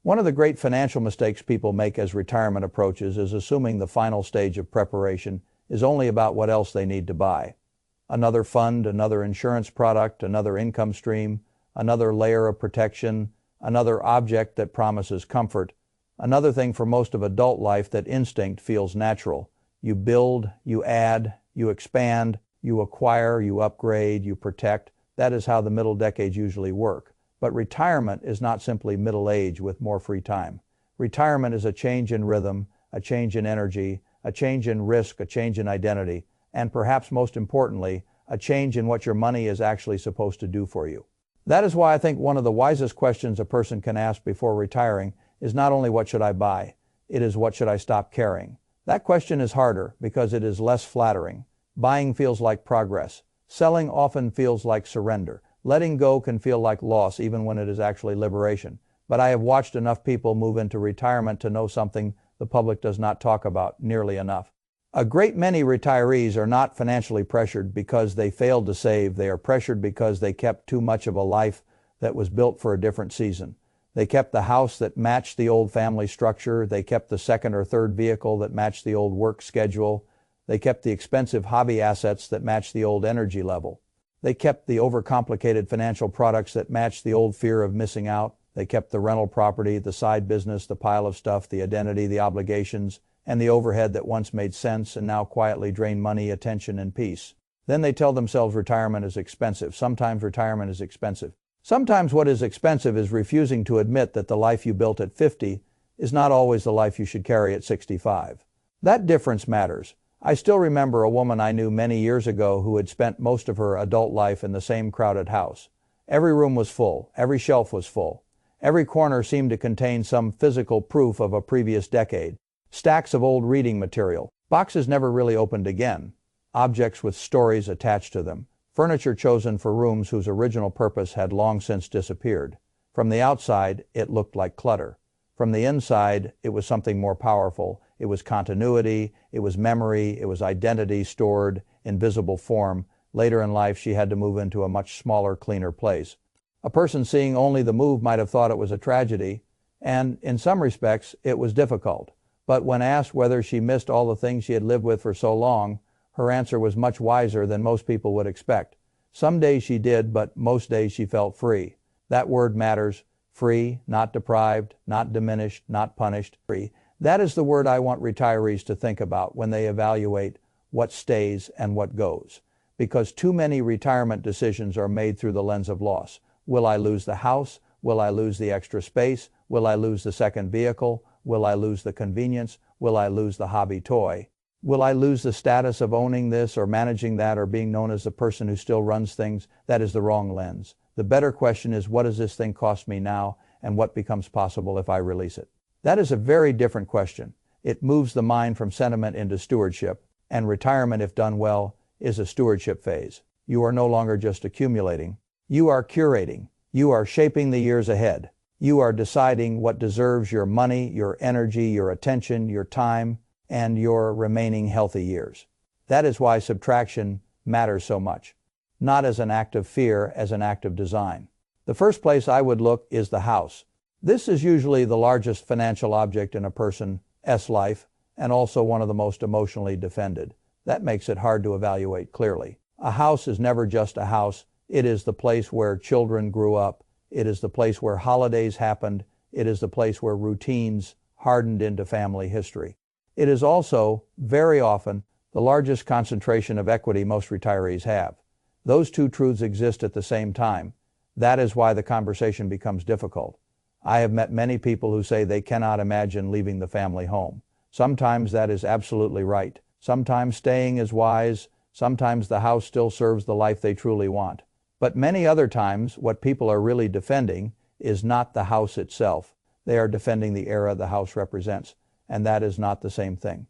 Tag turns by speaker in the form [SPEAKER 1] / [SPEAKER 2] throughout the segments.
[SPEAKER 1] One of the great financial mistakes people make as retirement approaches is assuming the final stage of preparation is only about what else they need to buy. Another fund, another insurance product, another income stream, another layer of protection, another object that promises comfort, another thing for most of adult life that instinct feels natural. You build, you add, you expand, you acquire, you upgrade, you protect. That is how the middle decades usually work. But retirement is not simply middle age with more free time. Retirement is a change in rhythm, a change in energy, a change in risk, a change in identity, and perhaps most importantly, a change in what your money is actually supposed to do for you. That is why I think one of the wisest questions a person can ask before retiring is not only what should I buy, it is what should I stop carrying. That question is harder because it is less flattering. Buying feels like progress. Selling often feels like surrender. Letting go can feel like loss even when it is actually liberation. But I have watched enough people move into retirement to know something the public does not talk about nearly enough. A great many retirees are not financially pressured because they failed to save. They are pressured because they kept too much of a life that was built for a different season. They kept the house that matched the old family structure. They kept the second or third vehicle that matched the old work schedule. They kept the expensive hobby assets that matched the old energy level. They kept the overcomplicated financial products that matched the old fear of missing out. They kept the rental property, the side business, the pile of stuff, the identity, the obligations, and the overhead that once made sense and now quietly drain money, attention, and peace. Then they tell themselves retirement is expensive. Sometimes retirement is expensive. Sometimes what is expensive is refusing to admit that the life you built at 50 is not always the life you should carry at 65. That difference matters. I still remember a woman I knew many years ago who had spent most of her adult life in the same crowded house. Every room was full. Every shelf was full. Every corner seemed to contain some physical proof of a previous decade. Stacks of old reading material. Boxes never really opened again. Objects with stories attached to them. Furniture chosen for rooms whose original purpose had long since disappeared. From the outside, it looked like clutter. From the inside, it was something more powerful. It was continuity, it was memory, it was identity stored in visible form. Later in life, she had to move into a much smaller, cleaner place. A person seeing only the move might have thought it was a tragedy, and in some respects, it was difficult. But when asked whether she missed all the things she had lived with for so long, her answer was much wiser than most people would expect. Some days she did, but most days she felt free. That word matters. Free, not deprived, not diminished, not punished. Free. That is the word I want retirees to think about when they evaluate what stays and what goes. Because too many retirement decisions are made through the lens of loss. Will I lose the house? Will I lose the extra space? Will I lose the second vehicle? Will I lose the convenience? Will I lose the hobby toy? Will I lose the status of owning this or managing that or being known as the person who still runs things? That is the wrong lens. The better question is, what does this thing cost me now, and what becomes possible if I release it? That is a very different question. It moves the mind from sentiment into stewardship, and retirement, if done well, is a stewardship phase. You are no longer just accumulating. You are curating. You are shaping the years ahead. You are deciding what deserves your money, your energy, your attention, your time, and your remaining healthy years. That is why subtraction matters so much. Not as an act of fear, as an act of design. The first place I would look is the house. This is usually the largest financial object in a person's life, and also one of the most emotionally defended. That makes it hard to evaluate clearly. A house is never just a house. It is the place where children grew up. It is the place where holidays happened. It is the place where routines hardened into family history. It is also, very often, the largest concentration of equity most retirees have. Those two truths exist at the same time. That is why the conversation becomes difficult. I have met many people who say they cannot imagine leaving the family home. Sometimes that is absolutely right. Sometimes staying is wise. Sometimes the house still serves the life they truly want. But many other times, what people are really defending is not the house itself. They are defending the era the house represents, and that is not the same thing.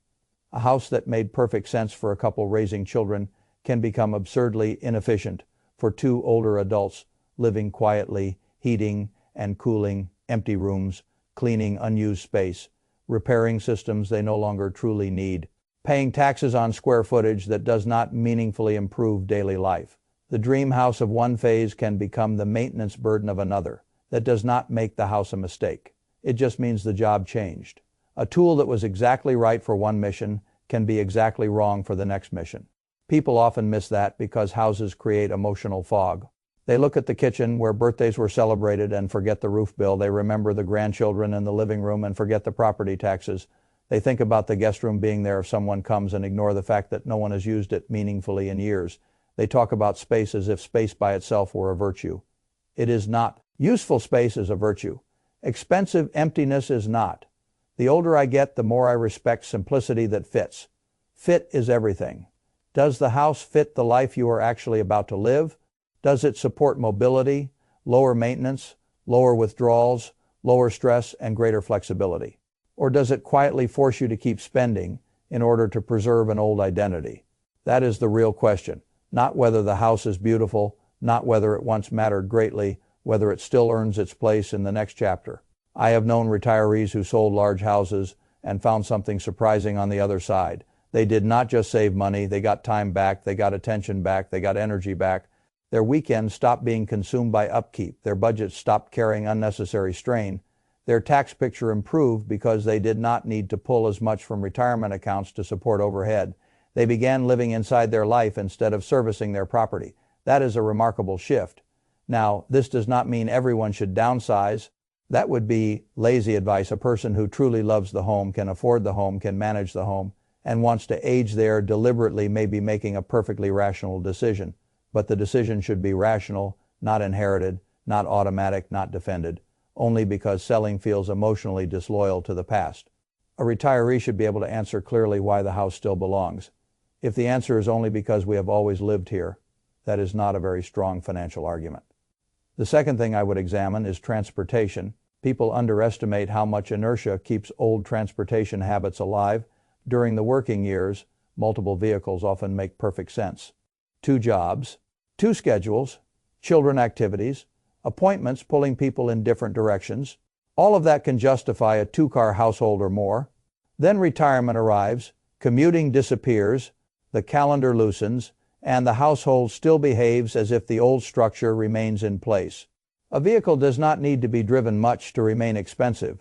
[SPEAKER 1] A house that made perfect sense for a couple raising children can become absurdly inefficient for two older adults living quietly, heating and cooling empty rooms, cleaning unused space, repairing systems they no longer truly need, paying taxes on square footage that does not meaningfully improve daily life. The dream house of one phase can become the maintenance burden of another. That does not make the house a mistake. It just means the job changed. A tool that was exactly right for one mission can be exactly wrong for the next mission. People often miss that because houses create emotional fog. They look at the kitchen where birthdays were celebrated and forget the roof bill. They remember the grandchildren in the living room and forget the property taxes. They think about the guest room being there if someone comes and ignore the fact that no one has used it meaningfully in years. They talk about space as if space by itself were a virtue. It is not. Useful space is a virtue. Expensive emptiness is not. The older I get, the more I respect simplicity that fits. Fit is everything. Does the house fit the life you are actually about to live? Does it support mobility, lower maintenance, lower withdrawals, lower stress, and greater flexibility? Or does it quietly force you to keep spending in order to preserve an old identity? That is the real question. Not whether the house is beautiful, not whether it once mattered greatly, whether it still earns its place in the next chapter. I have known retirees who sold large houses and found something surprising on the other side. They did not just save money, they got time back, they got attention back, they got energy back. Their weekends stopped being consumed by upkeep. Their budgets stopped carrying unnecessary strain. Their tax picture improved because they did not need to pull as much from retirement accounts to support overhead. They began living inside their life instead of servicing their property. That is a remarkable shift. Now, this does not mean everyone should downsize. That would be lazy advice. A person who truly loves the home, can afford the home, can manage the home, and wants to age there deliberately may be making a perfectly rational decision. But the decision should be rational, not inherited, not automatic, not defended, only because selling feels emotionally disloyal to the past. A retiree should be able to answer clearly why the house still belongs. If the answer is only because we have always lived here, that is not a very strong financial argument. The second thing I would examine is transportation. People underestimate how much inertia keeps old transportation habits alive. During the working years, multiple vehicles often make perfect sense. 2 jobs, 2 schedules, children activities, appointments pulling people in different directions. All of that can justify a 2-car household or more. Then retirement arrives, commuting disappears, the calendar loosens, and the household still behaves as if the old structure remains in place. A vehicle does not need to be driven much to remain expensive.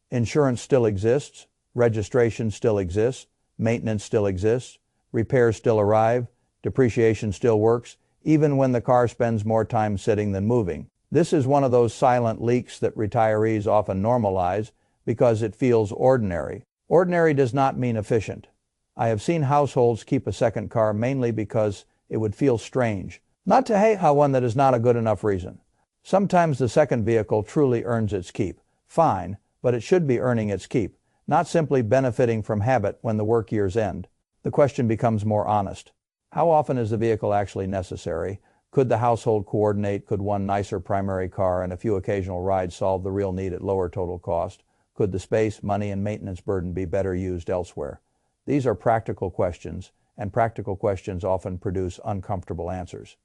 [SPEAKER 1] Insurance still exists, registration still exists, maintenance still exists, repairs still arrive, depreciation still works, even when the car spends more time sitting than moving. This is one of those silent leaks that retirees often normalize because it feels ordinary. Ordinary does not mean efficient. I have seen households keep a second car mainly because it would feel strange, not to hate one that is not a good enough reason. Sometimes the second vehicle truly earns its keep. Fine, but it should be earning its keep, not simply benefiting from habit when the work years end. The question becomes more honest. How often is the vehicle actually necessary? Could the household coordinate? Could one nicer primary car and a few occasional rides solve the real need at lower total cost? Could the space, money, and maintenance burden be better used elsewhere? These are practical questions, and practical questions often produce uncomfortable answers.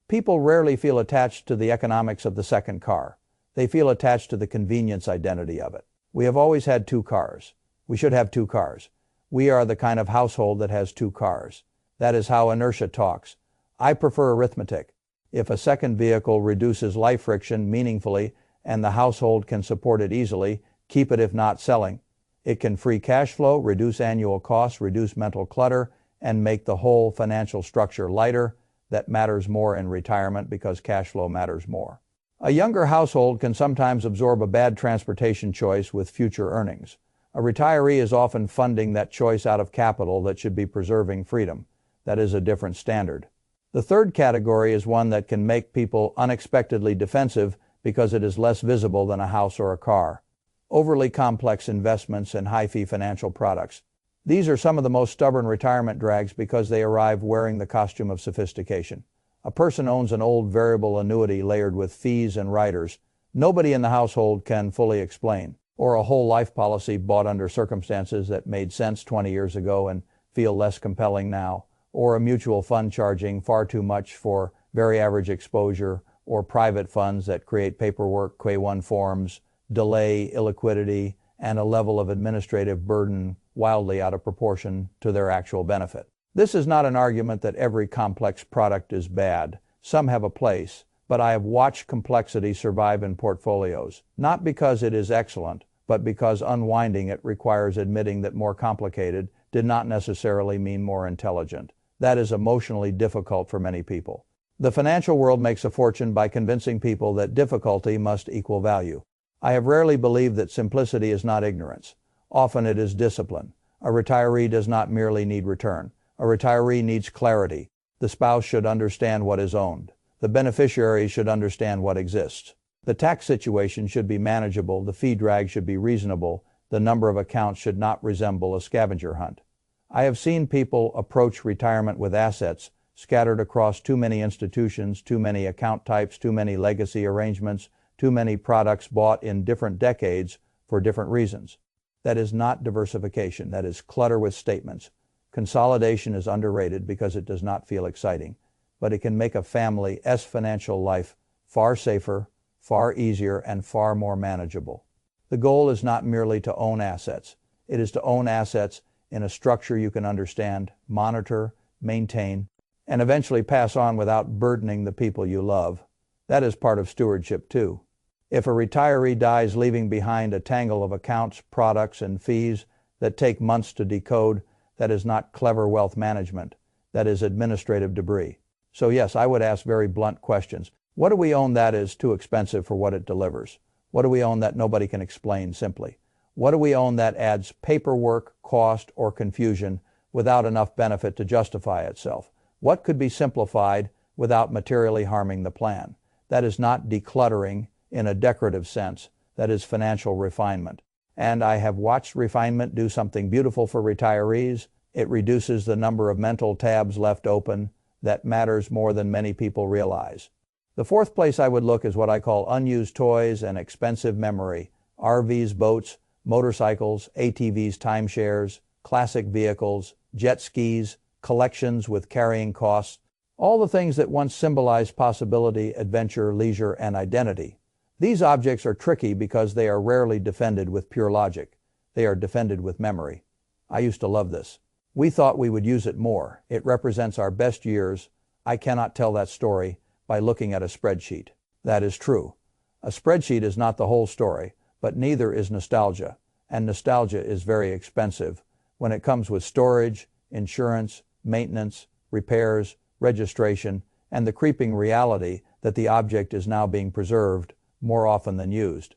[SPEAKER 1] People rarely feel attached to the economics of the second car. They feel attached to the convenience identity of it. We have always had 2 cars. We should have 2 cars. We are the kind of household that has 2 cars. That is how inertia talks. I prefer arithmetic. If a second vehicle reduces life friction meaningfully and the household can support it easily, keep it if not selling. It can free cash flow, reduce annual costs, reduce mental clutter, and make the whole financial structure lighter. That matters more in retirement because cash flow matters more. A younger household can sometimes absorb a bad transportation choice with future earnings. A retiree is often funding that choice out of capital that should be preserving freedom. That is a different standard. The third category is one that can make people unexpectedly defensive because it is less visible than a house or a car. Overly complex investments and high-fee financial products. These are some of the most stubborn retirement drags because they arrive wearing the costume of sophistication. A person owns an old variable annuity layered with fees and riders nobody in the household can fully explain, or a whole life policy bought under circumstances that made sense 20 years ago and feel less compelling now, or a mutual fund charging far too much for very average exposure, or private funds that create paperwork, K1 forms, delay, illiquidity, and a level of administrative burden wildly out of proportion to their actual benefit. This is not an argument that every complex product is bad. Some have a place, but I have watched complexity survive in portfolios, not because it is excellent, but because unwinding it requires admitting that more complicated did not necessarily mean more intelligent. That is emotionally difficult for many people. The financial world makes a fortune by convincing people that difficulty must equal value. I have rarely believed that simplicity is not ignorance. Often it is discipline. A retiree does not merely need return. A retiree needs clarity. The spouse should understand what is owned. The beneficiaries should understand what exists. The tax situation should be manageable. The fee drag should be reasonable. The number of accounts should not resemble a scavenger hunt. I have seen people approach retirement with assets scattered across too many institutions, too many account types, too many legacy arrangements, too many products bought in different decades for different reasons. That is not diversification. That is clutter with statements. Consolidation is underrated because it does not feel exciting, but it can make a family's financial life far safer, far easier, and far more manageable. The goal is not merely to own assets. It is to own assets in a structure you can understand, monitor, maintain, and eventually pass on without burdening the people you love. That is part of stewardship too. If a retiree dies leaving behind a tangle of accounts, products, and fees that take months to decode, that is not clever wealth management. That is administrative debris. So yes, I would ask very blunt questions. What do we own that is too expensive for what it delivers? What do we own that nobody can explain simply? What do we own that adds paperwork, cost, or confusion without enough benefit to justify itself? What could be simplified without materially harming the plan? That is not decluttering in a decorative sense. That is financial refinement. And I have watched refinement do something beautiful for retirees. It reduces the number of mental tabs left open. That matters more than many people realize. The fourth place I would look is what I call unused toys and expensive memory. RVs, boats, motorcycles, ATVs, timeshares, classic vehicles, jet skis, collections with carrying costs, all the things that once symbolized possibility, adventure, leisure, and identity. These objects are tricky because they are rarely defended with pure logic. They are defended with memory. I used to love this. We thought we would use it more. It represents our best years. I cannot tell that story by looking at a spreadsheet. That is true. A spreadsheet is not the whole story, but neither is nostalgia. And nostalgia is very expensive when it comes with storage, insurance, maintenance, repairs, registration, and the creeping reality that the object is now being preserved more often than used.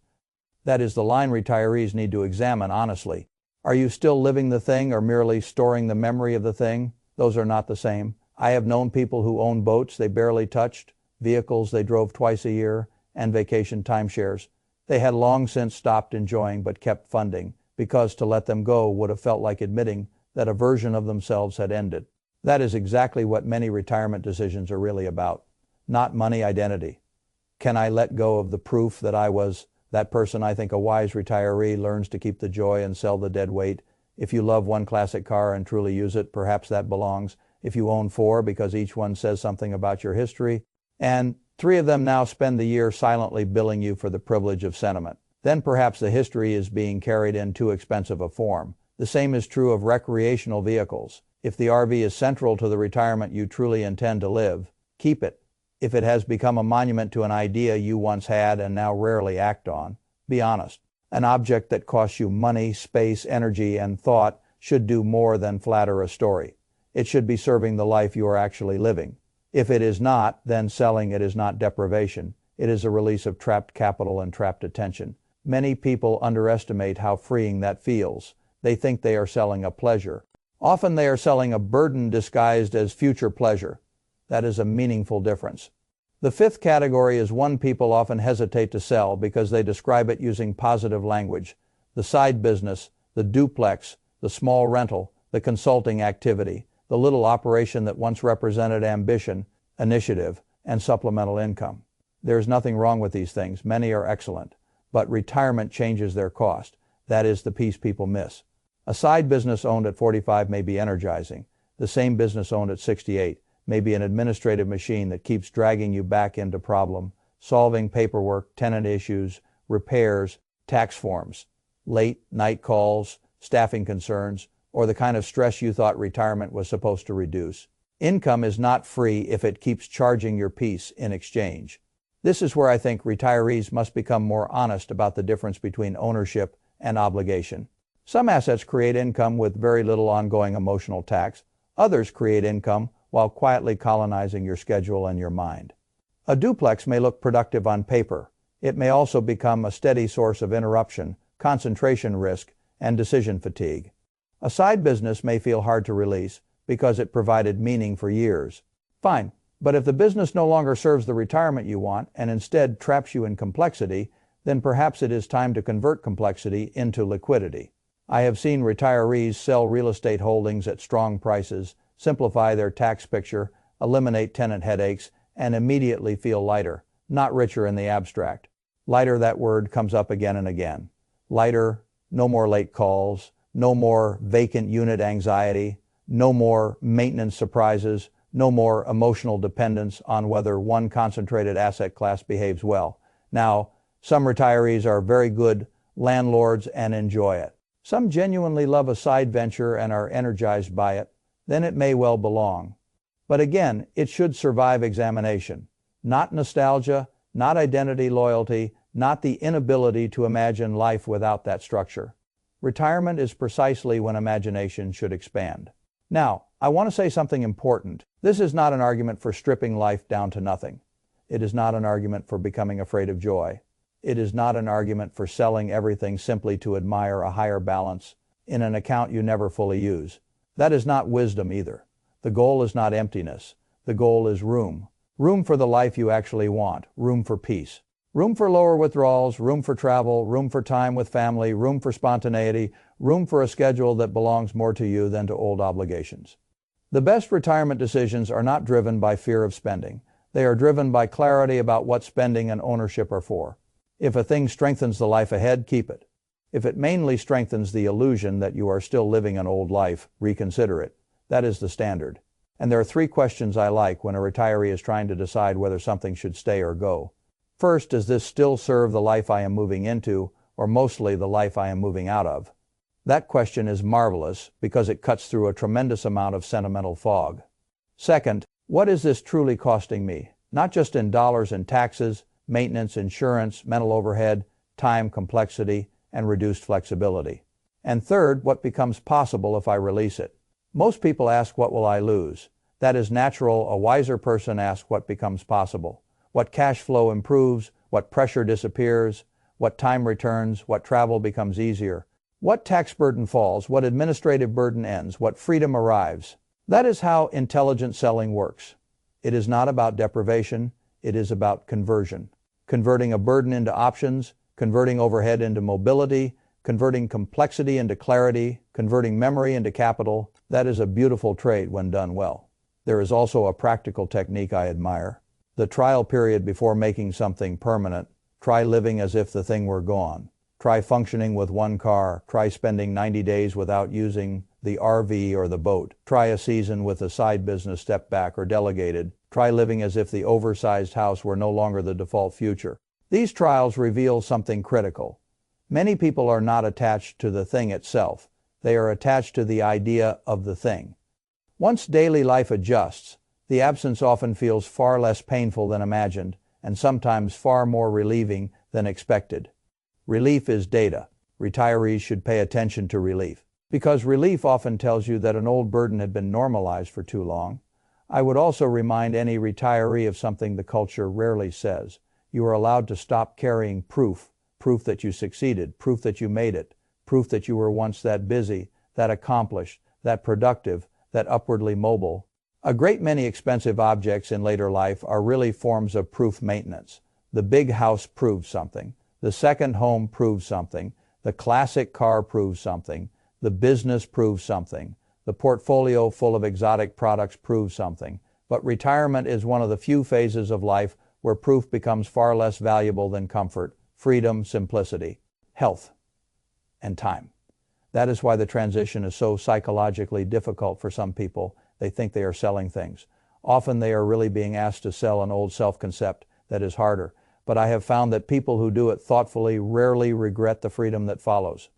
[SPEAKER 1] That is the line retirees need to examine honestly. Are you still living the thing or merely storing the memory of the thing? Those are not the same. I have known people who own boats they barely touched, vehicles they drove twice a year, and vacation timeshares. They had long since stopped enjoying but kept funding, because to let them go would have felt like admitting that a version of themselves had ended. That is exactly what many retirement decisions are really about. Not money, identity. Can I let go of the proof that I was that person? I think a wise retiree learns to keep the joy and sell the dead weight. If you love one classic car and truly use it, perhaps that belongs. If you own four because each one says something about your history, and three of them now spend the year silently billing you for the privilege of sentiment, then perhaps the history is being carried in too expensive a form. The same is true of recreational vehicles. If the RV is central to the retirement you truly intend to live, keep it. If it has become a monument to an idea you once had and now rarely act on, be honest. An object that costs you money, space, energy, and thought should do more than flatter a story. It should be serving the life you are actually living. If it is not, then selling it is not deprivation. It is a release of trapped capital and trapped attention. Many people underestimate how freeing that feels. They think they are selling a pleasure. Often they are selling a burden disguised as future pleasure. That is a meaningful difference. The fifth category is one people often hesitate to sell because they describe it using positive language. The side business, the duplex, the small rental, the consulting activity, the little operation that once represented ambition, initiative, and supplemental income. There is nothing wrong with these things. Many are excellent. But retirement changes their cost. That is the piece people miss. A side business owned at 45 may be energizing. The same business owned at 68 may be an administrative machine that keeps dragging you back into problem-solving, paperwork, tenant issues, repairs, tax forms, late night calls, staffing concerns, or the kind of stress you thought retirement was supposed to reduce. Income is not free if it keeps charging your piece in exchange. This is where I think retirees must become more honest about the difference between ownership and obligation. Some assets create income with very little ongoing emotional tax. Others create income while quietly colonizing your schedule and your mind. A duplex may look productive on paper. It may also become a steady source of interruption, concentration risk, and decision fatigue. A side business may feel hard to release because it provided meaning for years. Fine, but if the business no longer serves the retirement you want and instead traps you in complexity, then perhaps it is time to convert complexity into liquidity. I have seen retirees sell real estate holdings at strong prices, simplify their tax picture, eliminate tenant headaches, and immediately feel lighter, not richer in the abstract. Lighter, that word comes up again and again. Lighter, no more late calls, no more vacant unit anxiety, no more maintenance surprises, no more emotional dependence on whether one concentrated asset class behaves well. Now, some retirees are very good landlords and enjoy it. Some genuinely love a side venture and are energized by it. Then it may well belong. But again, it should survive examination. Not nostalgia, not identity loyalty, not the inability to imagine life without that structure. Retirement is precisely when imagination should expand. Now, I want to say something important. This is not an argument for stripping life down to nothing. It is not an argument for becoming afraid of joy. It is not an argument for selling everything simply to admire a higher balance in an account you never fully use. That is not wisdom either. The goal is not emptiness. The goal is room. Room for the life you actually want. Room for peace. Room for lower withdrawals, room for travel, room for time with family, room for spontaneity, room for a schedule that belongs more to you than to old obligations. The best retirement decisions are not driven by fear of spending. They are driven by clarity about what spending and ownership are for. If a thing strengthens the life ahead, keep it. If it mainly strengthens the illusion that you are still living an old life, reconsider it. That is the standard. And there are 3 questions I like when a retiree is trying to decide whether something should stay or go. First, does this still serve the life I am moving into, or mostly the life I am moving out of? That question is marvelous because it cuts through a tremendous amount of sentimental fog. Second, what is this truly costing me? Not just in dollars and taxes, maintenance, insurance, mental overhead, time, complexity, and reduced flexibility. And third, what becomes possible if I release it? Most people ask, what will I lose? That is natural. A wiser person asks what becomes possible. What cash flow improves, what pressure disappears, what time returns, what travel becomes easier, what tax burden falls, what administrative burden ends, what freedom arrives. That is how intelligent selling works. It is not about deprivation, it is about conversion. Converting a burden into options, converting overhead into mobility, converting complexity into clarity, converting memory into capital. That is a beautiful trade when done well. There is also a practical technique I admire. The trial period before making something permanent. Try living as if the thing were gone. Try functioning with one car. Try spending 90 days without using the RV or the boat. Try a season with a side business stepped back or delegated. Try living as if the oversized house were no longer the default future. These trials reveal something critical. Many people are not attached to the thing itself. They are attached to the idea of the thing. Once daily life adjusts, the absence often feels far less painful than imagined, and sometimes far more relieving than expected. Relief is data. Retirees should pay attention to relief, because relief often tells you that an old burden had been normalized for too long. I would also remind any retiree of something the culture rarely says. You are allowed to stop carrying proof that you succeeded, proof that you made it, proof that you were once that busy, that accomplished, that productive, that upwardly mobile. A great many expensive objects in later life are really forms of proof maintenance. The big house proves something. The second home proves something. The classic car proves something. The business proves something. The portfolio full of exotic products proves something. But retirement is one of the few phases of life where proof becomes far less valuable than comfort, freedom, simplicity, health, and time. That is why the transition is so psychologically difficult for some people. They think they are selling things. Often they are really being asked to sell an old self-concept that is harder. But I have found that people who do it thoughtfully rarely regret the freedom that follows.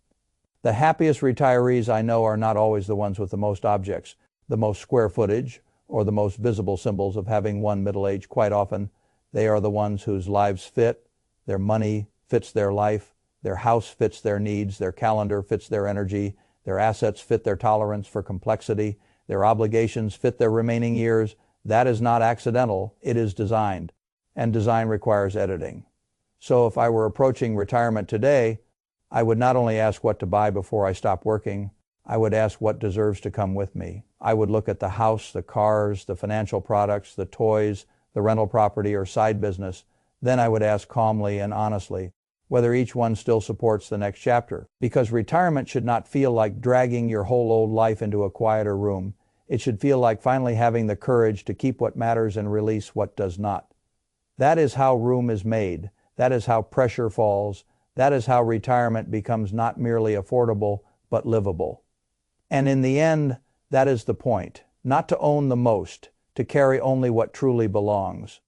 [SPEAKER 1] The happiest retirees I know are not always the ones with the most objects, the most square footage, or the most visible symbols of having won middle age. Quite often, they are the ones whose lives fit, their money fits their life, Their house fits their needs, their calendar fits their energy, their assets fit their tolerance for complexity, their obligations fit their remaining years. That is not accidental, it is designed. And design requires editing. So if I were approaching retirement today, I would not only ask what to buy before I stop working, I would ask what deserves to come with me. I would look at the house, the cars, the financial products, the toys, the rental property or side business. Then I would ask calmly and honestly whether each one still supports the next chapter. Because retirement should not feel like dragging your whole old life into a quieter room. It should feel like finally having the courage to keep what matters and release what does not. That is how room is made. That is how pressure falls. That is how retirement becomes not merely affordable, but livable. And in the end, that is the point. Not to own the most, to carry only what truly belongs.